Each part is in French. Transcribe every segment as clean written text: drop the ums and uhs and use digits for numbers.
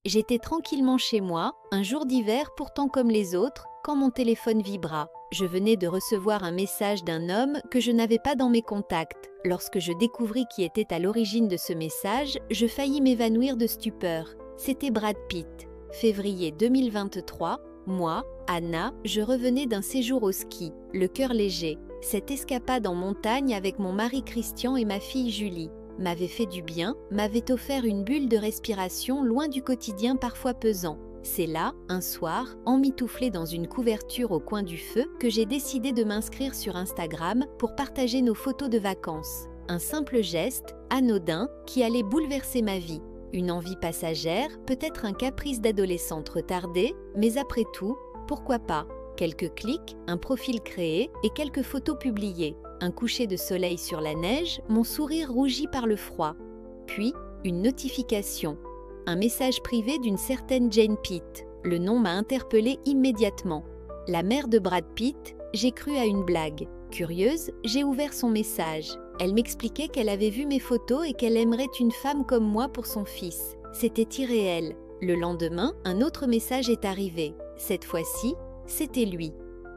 J'étais tranquillement chez moi, un jour d'hiver pourtant comme les autres, quand mon téléphone vibra. Je venais de recevoir un message d'un homme que je n'avais pas dans mes contacts. Lorsque je découvris qui était à l'origine de ce message, je faillis m'évanouir de stupeur. C'était Brad Pitt. Février 2023, moi, Anna, je revenais d'un séjour au ski, le cœur léger. Cette escapade en montagne avec mon mari Christian et ma fille Julie m'avait fait du bien, m'avait offert une bulle de respiration loin du quotidien parfois pesant. C'est là, un soir, emmitouflée dans une couverture au coin du feu, que j'ai décidé de m'inscrire sur Instagram pour partager nos photos de vacances. Un simple geste, anodin, qui allait bouleverser ma vie. Une envie passagère, peut-être un caprice d'adolescente retardée, mais après tout, pourquoi pas? Quelques clics, un profil créé et quelques photos publiées. Un coucher de soleil sur la neige, mon sourire rougi par le froid. Puis, une notification. Un message privé d'une certaine Jane Pitt. Le nom m'a interpellée immédiatement. La mère de Brad Pitt, j'ai cru à une blague. Curieuse, j'ai ouvert son message. Elle m'expliquait qu'elle avait vu mes photos et qu'elle aimerait une femme comme moi pour son fils. C'était irréel. Le lendemain, un autre message est arrivé. Cette fois-ci, c'était lui.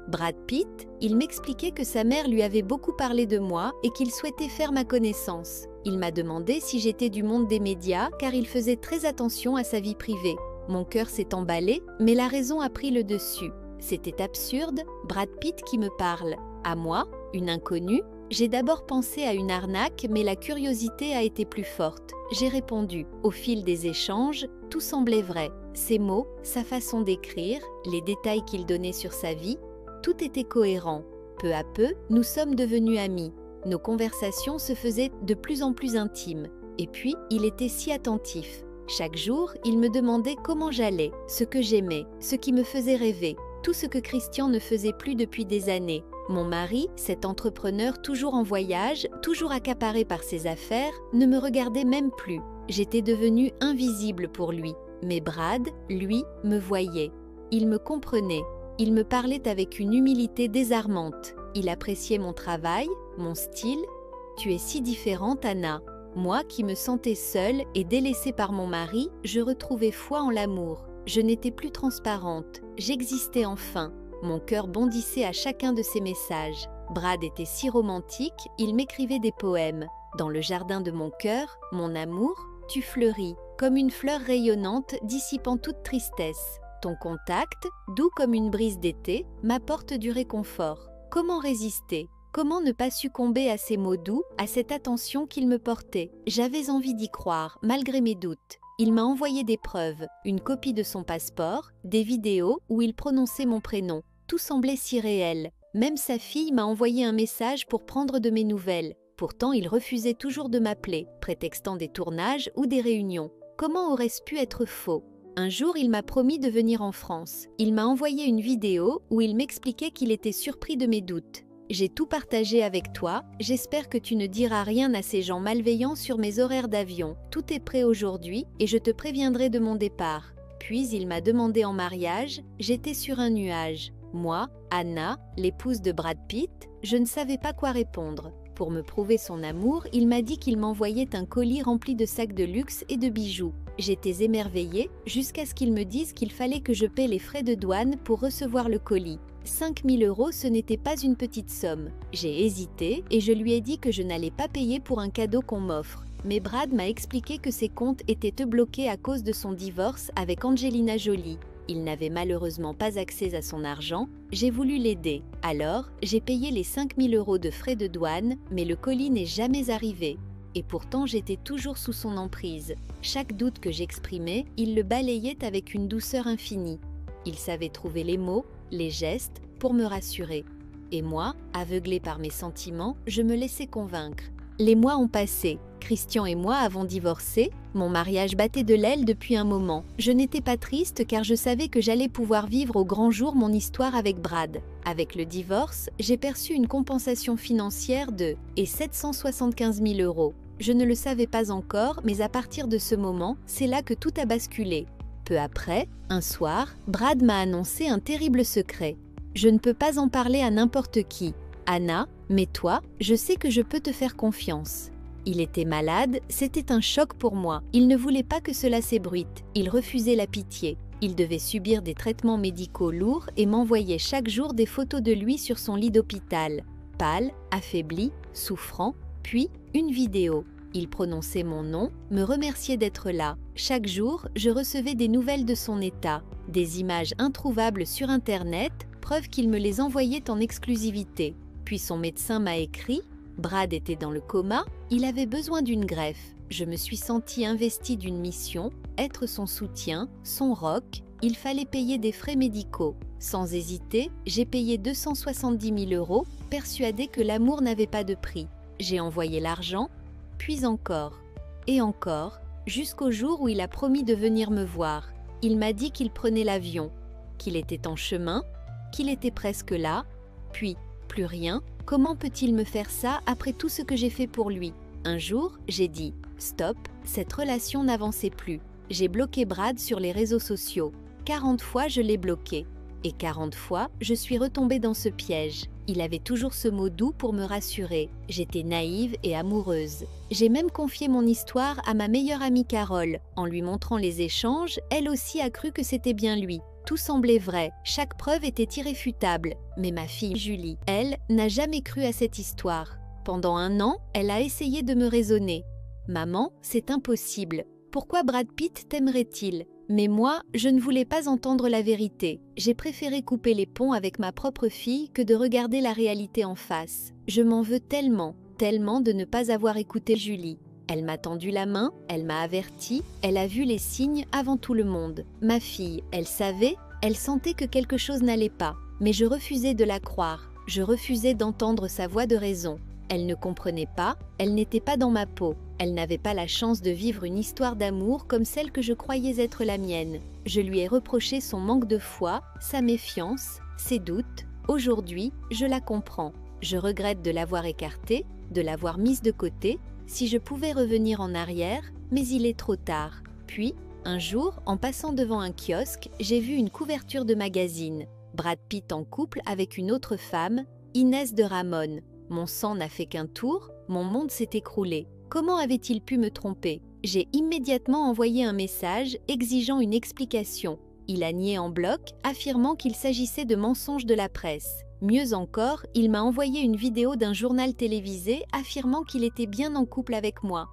Brad Pitt, il m'expliquait que sa mère lui avait beaucoup parlé de moi et qu'il souhaitait faire ma connaissance. Il m'a demandé si j'étais du monde des médias car il faisait très attention à sa vie privée. Mon cœur s'est emballé, mais la raison a pris le dessus. C'était absurde, Brad Pitt qui me parle. À moi, une inconnue, j'ai d'abord pensé à une arnaque, mais la curiosité a été plus forte. J'ai répondu. Au fil des échanges, tout semblait vrai. Ses mots, sa façon d'écrire, les détails qu'il donnait sur sa vie, tout était cohérent. Peu à peu, nous sommes devenus amis. Nos conversations se faisaient de plus en plus intimes. Et puis, il était si attentif. Chaque jour, il me demandait comment j'allais, ce que j'aimais, ce qui me faisait rêver, tout ce que Christian ne faisait plus depuis des années. Mon mari, cet entrepreneur toujours en voyage, toujours accaparé par ses affaires, ne me regardait même plus. J'étais devenue invisible pour lui. Mais Brad, lui, me voyait. Il me comprenait. Il me parlait avec une humilité désarmante. Il appréciait mon travail, mon style. « Tu es si différente, Anna. » Moi qui me sentais seule et délaissée par mon mari, je retrouvais foi en l'amour. Je n'étais plus transparente. J'existais enfin. Mon cœur bondissait à chacun de ses messages. Brad était si romantique, il m'écrivait des poèmes. Dans le jardin de mon cœur, mon amour, tu fleuris, comme une fleur rayonnante dissipant toute tristesse. Ton contact, doux comme une brise d'été, m'apporte du réconfort. Comment résister? Comment ne pas succomber à ces mots doux, à cette attention qu'il me portait? J'avais envie d'y croire, malgré mes doutes. Il m'a envoyé des preuves, une copie de son passeport, des vidéos où il prononçait mon prénom. Tout semblait si réel. Même sa fille m'a envoyé un message pour prendre de mes nouvelles. Pourtant, il refusait toujours de m'appeler, prétextant des tournages ou des réunions. Comment aurait-ce pu être faux? Un jour, il m'a promis de venir en France. Il m'a envoyé une vidéo où il m'expliquait qu'il était surpris de mes doutes. J'ai tout partagé avec toi, j'espère que tu ne diras rien à ces gens malveillants sur mes horaires d'avion. Tout est prêt aujourd'hui et je te préviendrai de mon départ. Puis il m'a demandé en mariage, j'étais sur un nuage. Moi, Anna, l'épouse de Brad Pitt, je ne savais pas quoi répondre. Pour me prouver son amour, il m'a dit qu'il m'envoyait un colis rempli de sacs de luxe et de bijoux. J'étais émerveillée jusqu'à ce qu'il me dise qu'il fallait que je paie les frais de douane pour recevoir le colis. 5 000 €, ce n'était pas une petite somme. J'ai hésité et je lui ai dit que je n'allais pas payer pour un cadeau qu'on m'offre. Mais Brad m'a expliqué que ses comptes étaient bloqués à cause de son divorce avec Angelina Jolie. Il n'avait malheureusement pas accès à son argent, j'ai voulu l'aider. Alors, j'ai payé les 5 000 € de frais de douane, mais le colis n'est jamais arrivé. Et pourtant, j'étais toujours sous son emprise. Chaque doute que j'exprimais, il le balayait avec une douceur infinie. Il savait trouver les mots, les gestes, pour me rassurer. Et moi, aveuglée par mes sentiments, je me laissais convaincre. Les mois ont passé. Christian et moi avons divorcé. Mon mariage battait de l'aile depuis un moment. Je n'étais pas triste car je savais que j'allais pouvoir vivre au grand jour mon histoire avec Brad. Avec le divorce, j'ai perçu une compensation financière de 775 000 €. Je ne le savais pas encore, mais à partir de ce moment, c'est là que tout a basculé. Peu après, un soir, Brad m'a annoncé un terrible secret. Je ne peux pas en parler à n'importe qui. Anna, mais toi, je sais que je peux te faire confiance. Il était malade, c'était un choc pour moi. Il ne voulait pas que cela s'ébruite, il refusait la pitié. Il devait subir des traitements médicaux lourds et m'envoyait chaque jour des photos de lui sur son lit d'hôpital. Pâle, affaibli, souffrant, puis une vidéo. Il prononçait mon nom, me remerciait d'être là. Chaque jour, je recevais des nouvelles de son état, des images introuvables sur Internet, preuve qu'il me les envoyait en exclusivité. Puis son médecin m'a écrit « Brad était dans le coma, il avait besoin d'une greffe. Je me suis sentie investie d'une mission, être son soutien, son rock, il fallait payer des frais médicaux. Sans hésiter, j'ai payé 270 000 €, persuadée que l'amour n'avait pas de prix. J'ai envoyé l'argent, puis encore, et encore, jusqu'au jour où il a promis de venir me voir. Il m'a dit qu'il prenait l'avion, qu'il était en chemin, qu'il était presque là, puis plus rien. Comment peut-il me faire ça après tout ce que j'ai fait pour lui? Un jour, j'ai dit « Stop, cette relation n'avançait plus. » J'ai bloqué Brad sur les réseaux sociaux. 40 fois, je l'ai bloqué. Et 40 fois, je suis retombée dans ce piège. Il avait toujours ce mot doux pour me rassurer. J'étais naïve et amoureuse. J'ai même confié mon histoire à ma meilleure amie Carole. En lui montrant les échanges, elle aussi a cru que c'était bien lui. Tout semblait vrai, chaque preuve était irréfutable. Mais ma fille Julie, elle, n'a jamais cru à cette histoire. Pendant 1 an, elle a essayé de me raisonner. « Maman, c'est impossible. Pourquoi Brad Pitt t'aimerait-il » Mais moi, je ne voulais pas entendre la vérité. J'ai préféré couper les ponts avec ma propre fille que de regarder la réalité en face. Je m'en veux tellement, tellement de ne pas avoir écouté Julie. Elle m'a tendu la main, elle m'a averti, elle a vu les signes avant tout le monde. Ma fille, elle savait, elle sentait que quelque chose n'allait pas. Mais je refusais de la croire, je refusais d'entendre sa voix de raison. Elle ne comprenait pas, elle n'était pas dans ma peau. Elle n'avait pas la chance de vivre une histoire d'amour comme celle que je croyais être la mienne. Je lui ai reproché son manque de foi, sa méfiance, ses doutes. Aujourd'hui, je la comprends. Je regrette de l'avoir écartée, de l'avoir mise de côté. Si je pouvais revenir en arrière, mais il est trop tard. Puis, un jour, en passant devant un kiosque, j'ai vu une couverture de magazine. Brad Pitt en couple avec une autre femme, Inès de Ramon. Mon sang n'a fait qu'un tour, mon monde s'est écroulé. Comment avait-il pu me tromper? J'ai immédiatement envoyé un message exigeant une explication. Il a nié en bloc, affirmant qu'il s'agissait de mensonges de la presse. Mieux encore, il m'a envoyé une vidéo d'un journal télévisé affirmant qu'il était bien en couple avec moi.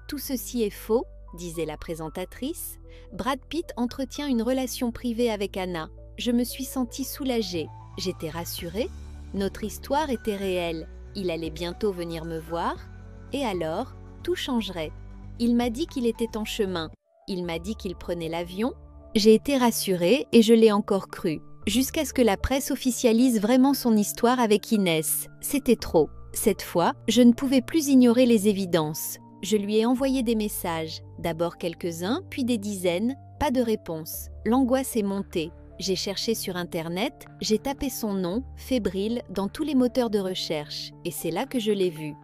Tout ceci est faux, disait la présentatrice. Brad Pitt entretient une relation privée avec Anna. Je me suis sentie soulagée. J'étais rassurée. Notre histoire était réelle. Il allait bientôt venir me voir. Et alors, tout changerait. Il m'a dit qu'il était en chemin. Il m'a dit qu'il prenait l'avion. J'ai été rassurée et je l'ai encore cru. Jusqu'à ce que la presse officialise vraiment son histoire avec Inès. C'était trop. Cette fois, je ne pouvais plus ignorer les évidences. Je lui ai envoyé des messages. D'abord quelques-uns, puis des dizaines. Pas de réponse. L'angoisse est montée. J'ai cherché sur Internet, j'ai tapé son nom, fébrile, dans tous les moteurs de recherche. Et c'est là que je l'ai vu.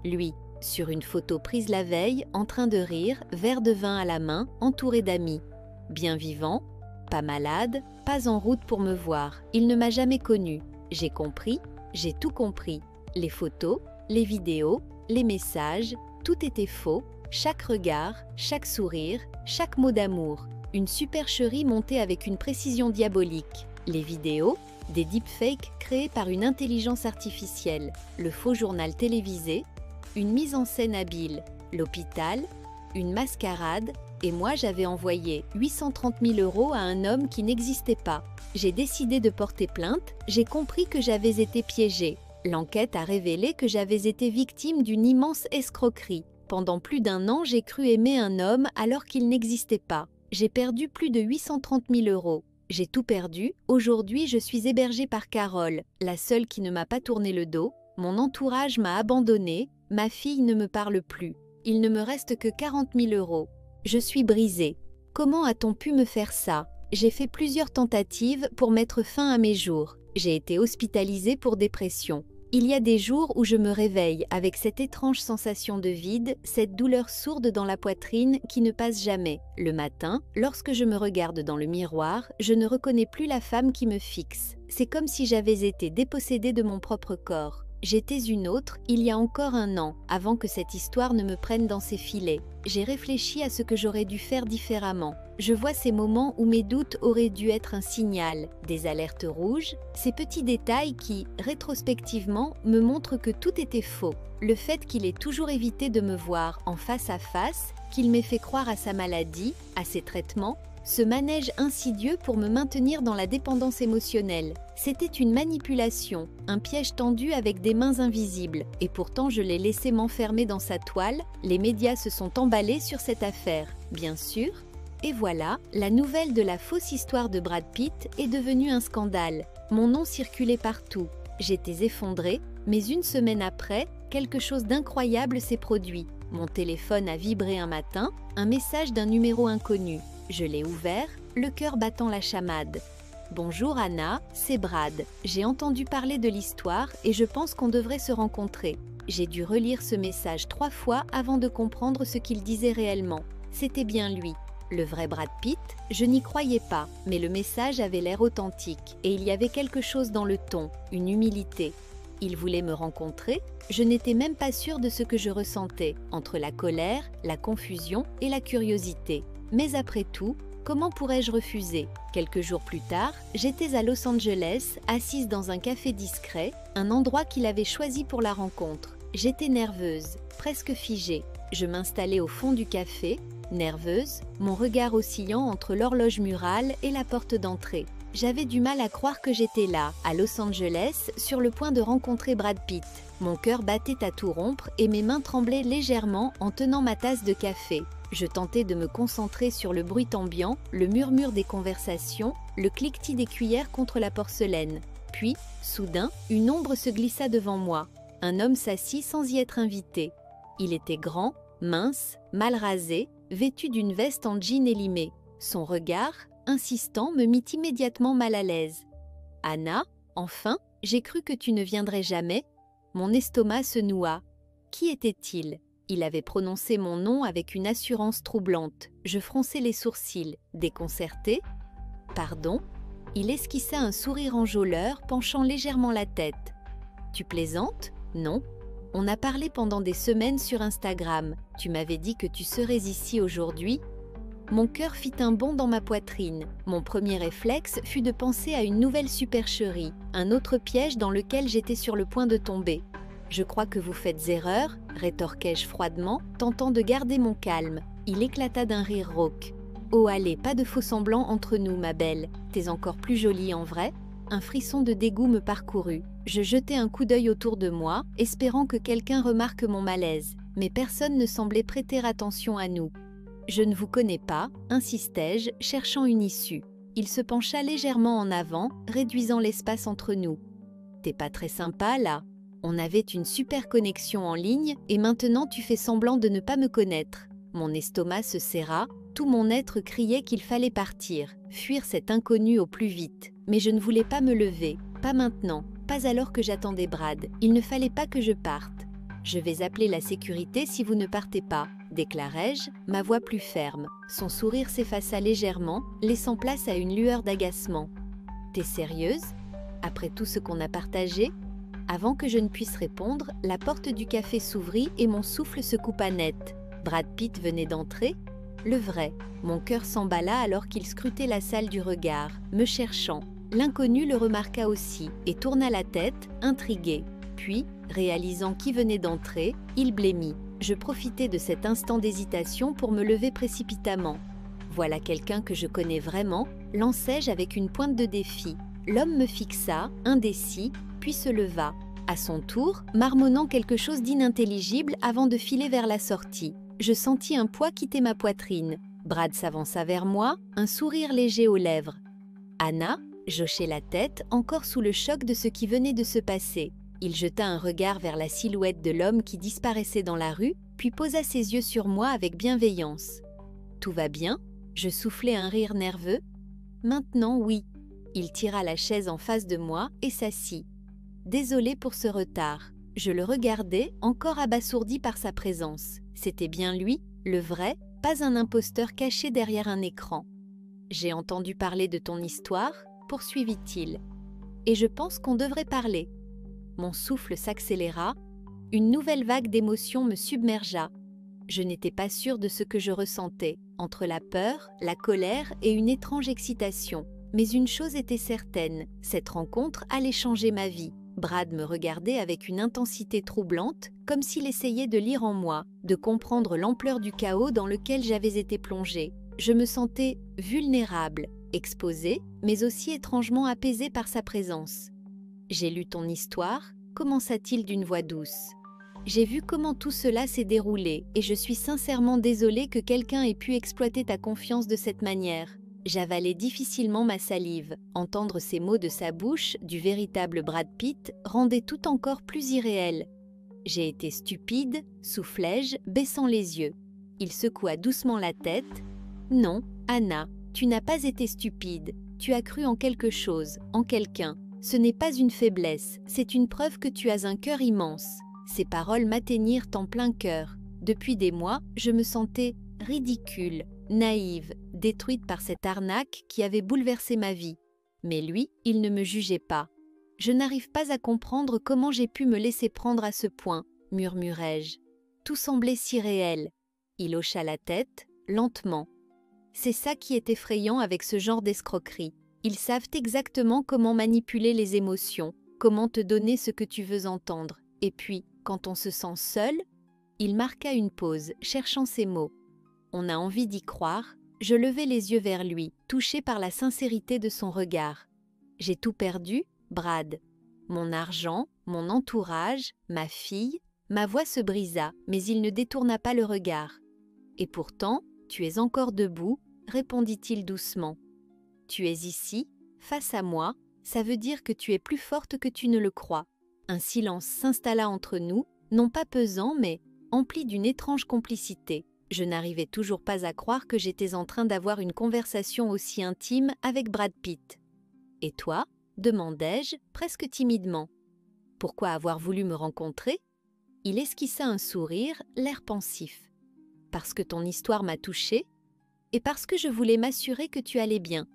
Lui, sur une photo prise la veille, en train de rire, verre de vin à la main, entouré d'amis. Bien vivant, pas malade, pas en route pour me voir. Il ne m'a jamais connue. J'ai compris, j'ai tout compris. Les photos, les vidéos, les messages, tout était faux. Chaque regard, chaque sourire, chaque mot d'amour. Une supercherie montée avec une précision diabolique. Les vidéos, des deepfakes créés par une intelligence artificielle. Le faux journal télévisé, une mise en scène habile. L'hôpital, une mascarade, et moi j'avais envoyé 830 000 € à un homme qui n'existait pas. J'ai décidé de porter plainte, j'ai compris que j'avais été piégée. L'enquête a révélé que j'avais été victime d'une immense escroquerie. Pendant plus d'1 an, j'ai cru aimer un homme alors qu'il n'existait pas. J'ai perdu plus de 830 000 €. J'ai tout perdu. Aujourd'hui, je suis hébergée par Carole, la seule qui ne m'a pas tourné le dos. Mon entourage m'a abandonnée. Ma fille ne me parle plus. Il ne me reste que 40 000 €. Je suis brisée. Comment a-t-on pu me faire ça? J'ai fait plusieurs tentatives pour mettre fin à mes jours. J'ai été hospitalisée pour dépression. Il y a des jours où je me réveille avec cette étrange sensation de vide, cette douleur sourde dans la poitrine qui ne passe jamais. Le matin, lorsque je me regarde dans le miroir, je ne reconnais plus la femme qui me fixe. C'est comme si j'avais été dépossédée de mon propre corps. J'étais une autre il y a encore un an, avant que cette histoire ne me prenne dans ses filets. J'ai réfléchi à ce que j'aurais dû faire différemment. Je vois ces moments où mes doutes auraient dû être un signal, des alertes rouges, ces petits détails qui, rétrospectivement, me montrent que tout était faux. Le fait qu'il ait toujours évité de me voir en face à face, qu'il m'ait fait croire à sa maladie, à ses traitements, ce manège insidieux pour me maintenir dans la dépendance émotionnelle. C'était une manipulation, un piège tendu avec des mains invisibles, et pourtant je l'ai laissé m'enfermer dans sa toile. Les médias se sont emballés sur cette affaire, bien sûr. Et voilà, la nouvelle de la fausse histoire de Brad Pitt est devenue un scandale. Mon nom circulait partout. J'étais effondrée, mais une semaine après, quelque chose d'incroyable s'est produit. Mon téléphone a vibré un matin, un message d'un numéro inconnu. Je l'ai ouvert, le cœur battant la chamade. « Bonjour Anna, c'est Brad. J'ai entendu parler de l'histoire et je pense qu'on devrait se rencontrer. » J'ai dû relire ce message 3 fois avant de comprendre ce qu'il disait réellement. C'était bien lui. Le vrai Brad Pitt, je n'y croyais pas, mais le message avait l'air authentique et il y avait quelque chose dans le ton, une humilité. Il voulait me rencontrer, je n'étais même pas sûre de ce que je ressentais, entre la colère, la confusion et la curiosité. Mais après tout, comment pourrais-je refuser? Quelques jours plus tard, j'étais à Los Angeles, assise dans un café discret, un endroit qu'il avait choisi pour la rencontre. J'étais nerveuse, presque figée. Je m'installais au fond du café, nerveuse, mon regard oscillant entre l'horloge murale et la porte d'entrée. J'avais du mal à croire que j'étais là, à Los Angeles, sur le point de rencontrer Brad Pitt. Mon cœur battait à tout rompre et mes mains tremblaient légèrement en tenant ma tasse de café. Je tentais de me concentrer sur le bruit ambiant, le murmure des conversations, le cliquetis des cuillères contre la porcelaine. Puis, soudain, une ombre se glissa devant moi. Un homme s'assit sans y être invité. Il était grand, mince, mal rasé, vêtu d'une veste en jean élimé. Son regard, insistant, me mit immédiatement mal à l'aise. « Anna, enfin, j'ai cru que tu ne viendrais jamais. » Mon estomac se noua. Qui était-il ? Il avait prononcé mon nom avec une assurance troublante. Je fronçai les sourcils, déconcertée. « Pardon ?» Il esquissa un sourire enjôleur, penchant légèrement la tête. « Tu plaisantes ? Non. On a parlé pendant des semaines sur Instagram. Tu m'avais dit que tu serais ici aujourd'hui. » Mon cœur fit un bond dans ma poitrine. Mon premier réflexe fut de penser à une nouvelle supercherie, un autre piège dans lequel j'étais sur le point de tomber. « Je crois que vous faites erreur, » rétorquai-je froidement, tentant de garder mon calme. Il éclata d'un rire rauque. « Oh allez, pas de faux-semblants entre nous, ma belle. T'es encore plus jolie en vrai ?» Un frisson de dégoût me parcourut. Je jetai un coup d'œil autour de moi, espérant que quelqu'un remarque mon malaise. Mais personne ne semblait prêter attention à nous. « Je ne vous connais pas, » insistai-je, cherchant une issue. Il se pencha légèrement en avant, réduisant l'espace entre nous. « T'es pas très sympa, là. On avait une super connexion en ligne et maintenant tu fais semblant de ne pas me connaître. » Mon estomac se serra, tout mon être criait qu'il fallait partir, fuir cet inconnu au plus vite. Mais je ne voulais pas me lever, pas maintenant, pas alors que j'attendais Brad. Il ne fallait pas que je parte. « Je vais appeler la sécurité si vous ne partez pas, » déclarai-je, ma voix plus ferme. Son sourire s'effaça légèrement, laissant place à une lueur d'agacement. « T'es sérieuse ? Après tout ce qu'on a partagé ?» Avant que je ne puisse répondre, la porte du café s'ouvrit et mon souffle se coupa net. Brad Pitt venait d'entrer. Le vrai. Mon cœur s'emballa alors qu'il scrutait la salle du regard, me cherchant. L'inconnu le remarqua aussi et tourna la tête, intrigué. Puis, réalisant qui venait d'entrer, il blêmit. Je profitai de cet instant d'hésitation pour me lever précipitamment. Voilà quelqu'un que je connais vraiment, lançai-je avec une pointe de défi. L'homme me fixa, indécis, puis se leva, à son tour, marmonnant quelque chose d'inintelligible avant de filer vers la sortie. Je sentis un poids quitter ma poitrine. Brad s'avança vers moi, un sourire léger aux lèvres. « Anna ?» J'hochai la tête, encore sous le choc de ce qui venait de se passer. Il jeta un regard vers la silhouette de l'homme qui disparaissait dans la rue, puis posa ses yeux sur moi avec bienveillance. « Tout va bien ?» Je soufflai un rire nerveux. « Maintenant, oui. » Il tira la chaise en face de moi et s'assit. Désolé pour ce retard. Je le regardais, encore abasourdi par sa présence. C'était bien lui, le vrai, pas un imposteur caché derrière un écran. « J'ai entendu parler de ton histoire ?» poursuivit-il. « Et je pense qu'on devrait parler. » Mon souffle s'accéléra. Une nouvelle vague d'émotions me submergea. Je n'étais pas sûre de ce que je ressentais, entre la peur, la colère et une étrange excitation. Mais une chose était certaine, cette rencontre allait changer ma vie. Brad me regardait avec une intensité troublante, comme s'il essayait de lire en moi, de comprendre l'ampleur du chaos dans lequel j'avais été plongée. Je me sentais vulnérable, exposée, mais aussi étrangement apaisée par sa présence. « J'ai lu ton histoire », commença-t-il d'une voix douce. « J'ai vu comment tout cela s'est déroulé et je suis sincèrement désolée que quelqu'un ait pu exploiter ta confiance de cette manière. » J'avalais difficilement ma salive. Entendre ces mots de sa bouche, du véritable Brad Pitt, rendait tout encore plus irréel. « J'ai été stupide », soufflai-je, baissant les yeux. Il secoua doucement la tête. « Non, Anna, tu n'as pas été stupide. Tu as cru en quelque chose, en quelqu'un. Ce n'est pas une faiblesse, c'est une preuve que tu as un cœur immense. » Ces paroles m'atteignirent en plein cœur. Depuis des mois, je me sentais ridicule, naïve, détruite par cette arnaque qui avait bouleversé ma vie. Mais lui, il ne me jugeait pas. « Je n'arrive pas à comprendre comment j'ai pu me laisser prendre à ce point, » murmurai-je. Tout semblait si réel. Il hocha la tête, lentement. C'est ça qui est effrayant avec ce genre d'escroquerie. Ils savent exactement comment manipuler les émotions, comment te donner ce que tu veux entendre. Et puis, quand on se sent seul, il marqua une pause, cherchant ses mots. On a envie d'y croire. Je levai les yeux vers lui, touchée par la sincérité de son regard. J'ai tout perdu, Brad. Mon argent, mon entourage, ma fille, ma voix se brisa, mais il ne détourna pas le regard. Et pourtant, tu es encore debout, répondit-il doucement. Tu es ici, face à moi, ça veut dire que tu es plus forte que tu ne le crois. Un silence s'installa entre nous, non pas pesant, mais empli d'une étrange complicité. Je n'arrivais toujours pas à croire que j'étais en train d'avoir une conversation aussi intime avec Brad Pitt. « Et toi ?» demandai-je, presque timidement. « Pourquoi avoir voulu me rencontrer ?» Il esquissa un sourire, l'air pensif. « Parce que ton histoire m'a touchée et parce que je voulais m'assurer que tu allais bien. »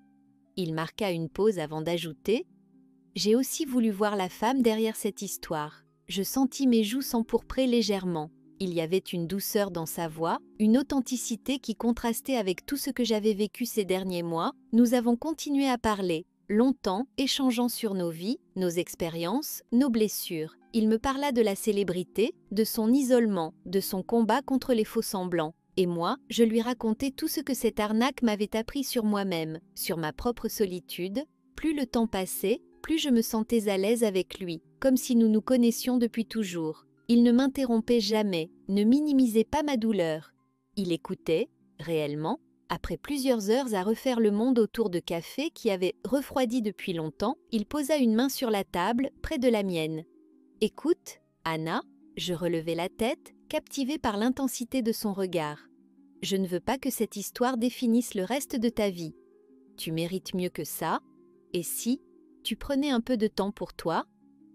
Il marqua une pause avant d'ajouter « J'ai aussi voulu voir la femme derrière cette histoire. » Je sentis mes joues s'empourprer légèrement. Il y avait une douceur dans sa voix, une authenticité qui contrastait avec tout ce que j'avais vécu ces derniers mois. Nous avons continué à parler, longtemps, échangeant sur nos vies, nos expériences, nos blessures. Il me parla de la célébrité, de son isolement, de son combat contre les faux-semblants. Et moi, je lui racontais tout ce que cette arnaque m'avait appris sur moi-même, sur ma propre solitude. Plus le temps passait, plus je me sentais à l'aise avec lui, comme si nous nous connaissions depuis toujours. Il ne m'interrompait jamais, ne minimisait pas ma douleur. Il écoutait, réellement, après plusieurs heures à refaire le monde autour de café qui avait refroidi depuis longtemps, il posa une main sur la table, près de la mienne. « Écoute, Anna », je relevai la tête, captivée par l'intensité de son regard. « Je ne veux pas que cette histoire définisse le reste de ta vie. Tu mérites mieux que ça. Et si tu prenais un peu de temps pour toi,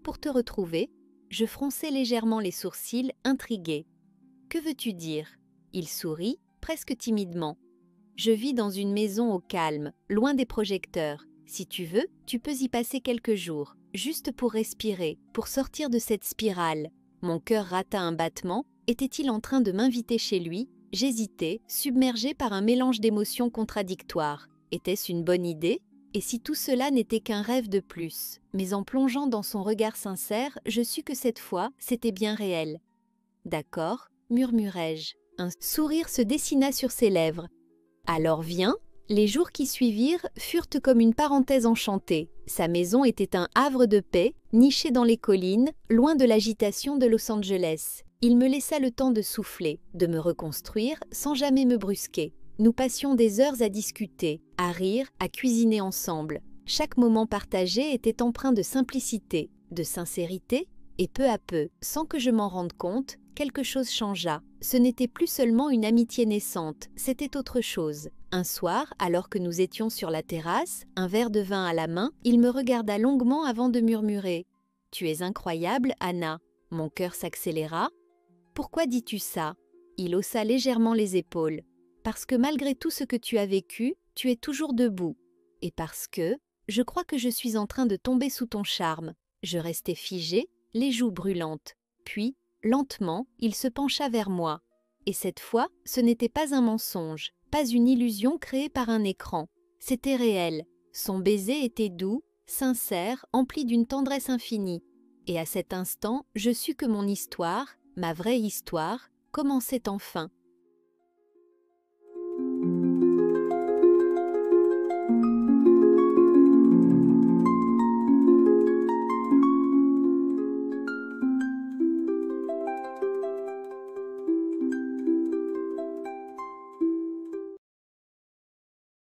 pour te retrouver ?» Je fronçai légèrement les sourcils, intriguée. « Que veux-tu dire ?» Il sourit, presque timidement. « Je vis dans une maison au calme, loin des projecteurs. Si tu veux, tu peux y passer quelques jours, juste pour respirer, pour sortir de cette spirale. » Mon cœur rata un battement. Était-il en train de m'inviter chez lui? J'hésitais, submergée par un mélange d'émotions contradictoires. Était-ce une bonne idée? Et si tout cela n'était qu'un rêve de plus? Mais en plongeant dans son regard sincère, je sus que cette fois, c'était bien réel. « D'accord », murmurai-je. Un sourire se dessina sur ses lèvres. « Alors viens !» Les jours qui suivirent furent comme une parenthèse enchantée. Sa maison était un havre de paix, niché dans les collines, loin de l'agitation de Los Angeles. Il me laissa le temps de souffler, de me reconstruire sans jamais me brusquer. Nous passions des heures à discuter, à rire, à cuisiner ensemble. Chaque moment partagé était empreint de simplicité, de sincérité, et peu à peu, sans que je m'en rende compte, quelque chose changea. Ce n'était plus seulement une amitié naissante, c'était autre chose. Un soir, alors que nous étions sur la terrasse, un verre de vin à la main, il me regarda longuement avant de murmurer « Tu es incroyable, Anna !» Mon cœur s'accéléra. « Pourquoi dis-tu ça ?» Il haussa légèrement les épaules. « Parce que malgré tout ce que tu as vécu, tu es toujours debout. Et parce que, je crois que je suis en train de tomber sous ton charme. » Je restai figée, les joues brûlantes. Puis, lentement, il se pencha vers moi. Et cette fois, ce n'était pas un mensonge, pas une illusion créée par un écran. C'était réel. Son baiser était doux, sincère, empli d'une tendresse infinie. Et à cet instant, je sus que mon histoire, ma vraie histoire, commençait enfin.